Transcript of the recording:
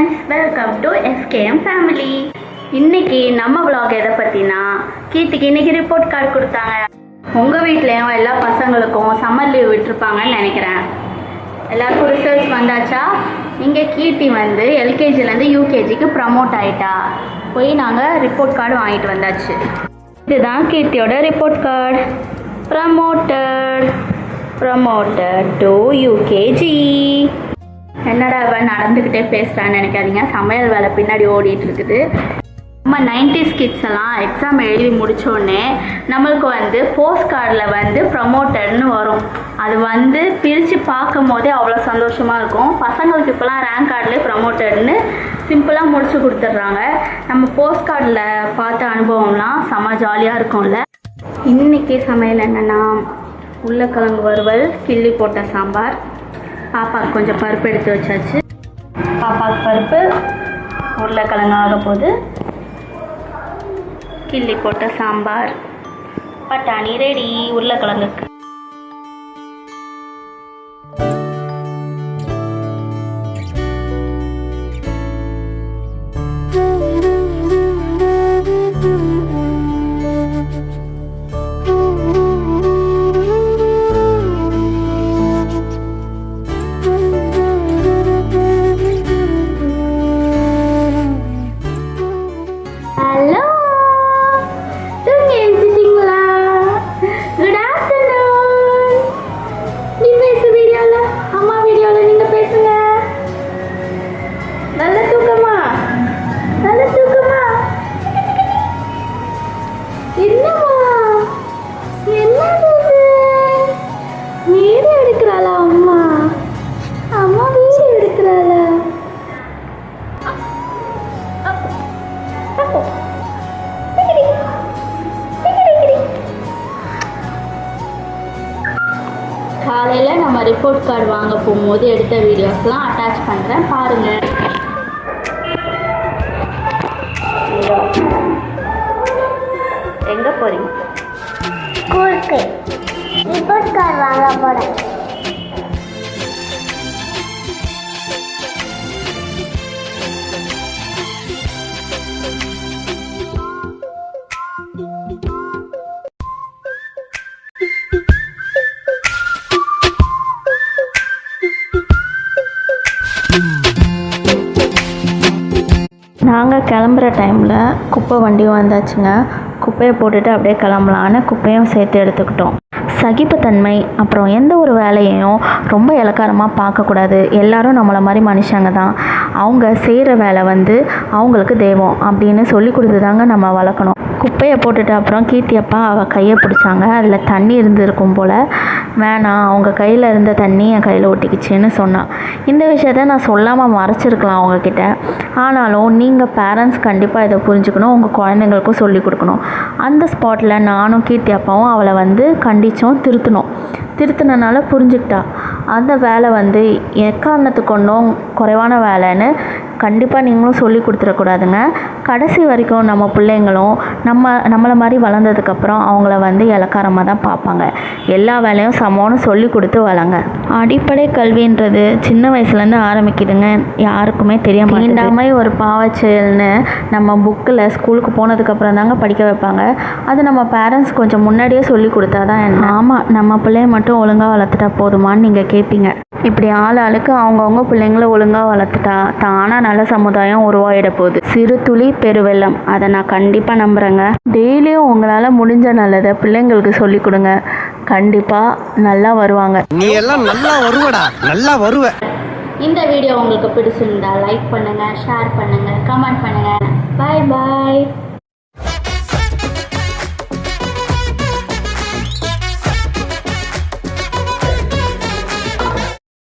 Friends, welcome to SKM family. இன்னைக்கு நம்ம vlog எதை பற்றினா, கீர்த்திக்கு இன்னைக்கு ரிப்போர்ட் கார்டு கொடுத்தாங்க. உங்கள் வீட்லேயும் எல்லா பசங்களுக்கும் சம்மர் லீவ் விட்டுருப்பாங்கன்னு நினைக்கிறேன். எல்லாருக்கும் ரிசல்ட்ஸ் வந்தாச்சா? இங்கே கீர்த்தி வந்து எல்கேஜிலேருந்து யூகேஜிக்கு ப்ரமோட் ஆகிட்டா. போய் நாங்கள் ரிப்போர்ட் கார்டு வாங்கிட்டு வந்தாச்சு. இதுதான் கீர்த்தியோட report card. Promoted to UKG. என்னடா இவன் நடந்துக்கிட்டே பேசுகிறான்னு நினைக்காதீங்க, சமையல் வேலை பின்னாடி ஓடிட்டு இருக்குது. நம்ம 90s கிட்ஸ் எல்லாம் எக்ஸாம் எழுதி முடித்தோடனே நம்மளுக்கு வந்து போஸ்ட் கார்டில் வந்து ப்ரமோட்டட்னு வரும். அது வந்து பிரித்து பார்க்கும் போதே அவ்வளோ சந்தோஷமாக இருக்கும். பசங்களுக்கு இப்போலாம் ரேங்க் கார்டில் ப்ரமோட்டட்னு சிம்பிளாக முடிச்சு கொடுத்துட்றாங்க. நம்ம போஸ்ட் கார்டில் பார்த்த அனுபவம்லாம் செம்ம ஜாலியாக இருக்கும்ல. இன்றைக்கி சமையல் என்னென்னா, உருளைக்கிழங்கு வறுவல், கிள்ளி போட்ட சாம்பார். பாப்பாவுக்கு கொஞ்சம் பருப்பு எடுத்து வச்சாச்சு. பாப்பாவுக்கு பருப்பு, உருளைக்கிழங்கு ஆக போது, கிள்ளி போட்ட சாம்பார், பட்டாணி ரெடி உருளைக்கிழங்குக்கு. காலையில் நம்ம ரிப்போர்ட் கார்டு வாங்க போகும்போது எடுத்த வீடியோஸ்லாம் அட்டாச் பண்ணுறேன், பாருங்கள். எங்கே போகிறீங்க? ஸ்கூலுக்கு ரிப்போர்ட் கார்டு வாங்க போகிறேன். நாங்கள் கிளம்புற டைமில் குப்பை வண்டியும் வந்தாச்சுங்க. குப்பையை போட்டுட்டு அப்படியே கிளம்பலான்னு குப்பையும் சேர்த்து எடுத்துக்கிட்டோம். சகிப்புத்தன்மை, அப்புறம் எந்த ஒரு வேலையையும் ரொம்ப இலக்காரமாக பார்க்கக்கூடாது. எல்லாரும் நம்மளை மாதிரி மனுஷங்க தான். அவங்க செய்கிற வேலை வந்து அவங்களுக்கு தெய்வம் அப்படின்னு சொல்லி கொடுத்து தாங்க நம்ம வளர்க்கணும். குப்பையை போட்டுட்டு அப்புறம் கீர்த்தி அப்பா அவள் கையை பிடிச்சாங்க. அதில் தண்ணி இருந்திருக்கும் போல். வேணாம், அவங்க கையில் இருந்த தண்ணி என் கையில் ஒட்டிக்கிச்சின்னு சொன்னான். இந்த விஷயத்த நான் சொல்லாமல் மறைச்சிருக்கலாம் அவங்கக்கிட்ட. ஆனாலும் நீங்கள் பேரண்ட்ஸ் கண்டிப்பாக இதை புரிஞ்சுக்கணும், உங்கள் குழந்தைங்களுக்கும் சொல்லி கொடுக்கணும். அந்த ஸ்பாட்டில் நானும் கீர்த்தி அப்பாவும் அவளை வந்து கண்டித்தோம், திருத்தினால புரிஞ்சுக்கிட்டா. அந்த வேலை வந்து எக்காரணத்துக்கு கொண்டும் குறைவான வேலைன்னு கண்டிப்பாக நீங்களும் சொல்லி கொடுத்துடக்கூடாதுங்க. கடைசி வரைக்கும் நம்ம பிள்ளைங்களும் நம்மளை மாதிரி வளர்ந்ததுக்கப்புறம் அவங்கள வந்து இலக்காரமாக தான் பார்ப்பாங்க. எல்லா வேலையும் சமம்னு சொல்லி கொடுத்து வளங்க. அடிப்படை கல்வின்றது சின்ன வயசுலேருந்து ஆரம்பிக்குதுங்க, யாருக்குமே தெரிய மாட்டேங்குது. ஒரு பாவச்செயல்னு நம்ம புக்கில் ஸ்கூலுக்கு போனதுக்கப்புறம் தாங்க படிக்க வைப்பாங்க. அது நம்ம பேரண்ட்ஸ் கொஞ்சம் முன்னாடியே சொல்லி கொடுத்தா தான் என்ன. ஆமாம், நம்ம பிள்ளைய மட்டும் ஒழுங்காக வளர்த்துட்டா போதுமான்னு நீங்கள் கேட்பீங்க. இப்படி ஆளுக்கு அவங்கவுங்க பிள்ளைங்கள ஒழுங்காக வளர்த்துட்டா தானாக நல்ல சமுதாயம் உருவாயிட போகுது. சிறு துளி பெருவெள்ளம், அதை நான் கண்டிப்பாக நம்புகிறேங்க. டெய்லியும் உங்களால் முடிஞ்ச நல்லதை பிள்ளைங்களுக்கு சொல்லி கொடுங்க, கண்டிப்பாக நல்லா வருவாங்க. நீ எல்லாம் நல்லா வருவடா, நல்லா வருவ. இந்த வீடியோ உங்களுக்கு பிடிச்சிருந்தா லைக் பண்ணுங்கள், ஷேர் பண்ணுங்கள், கமெண்ட் பண்ணுங்கள். பாய் பாய்.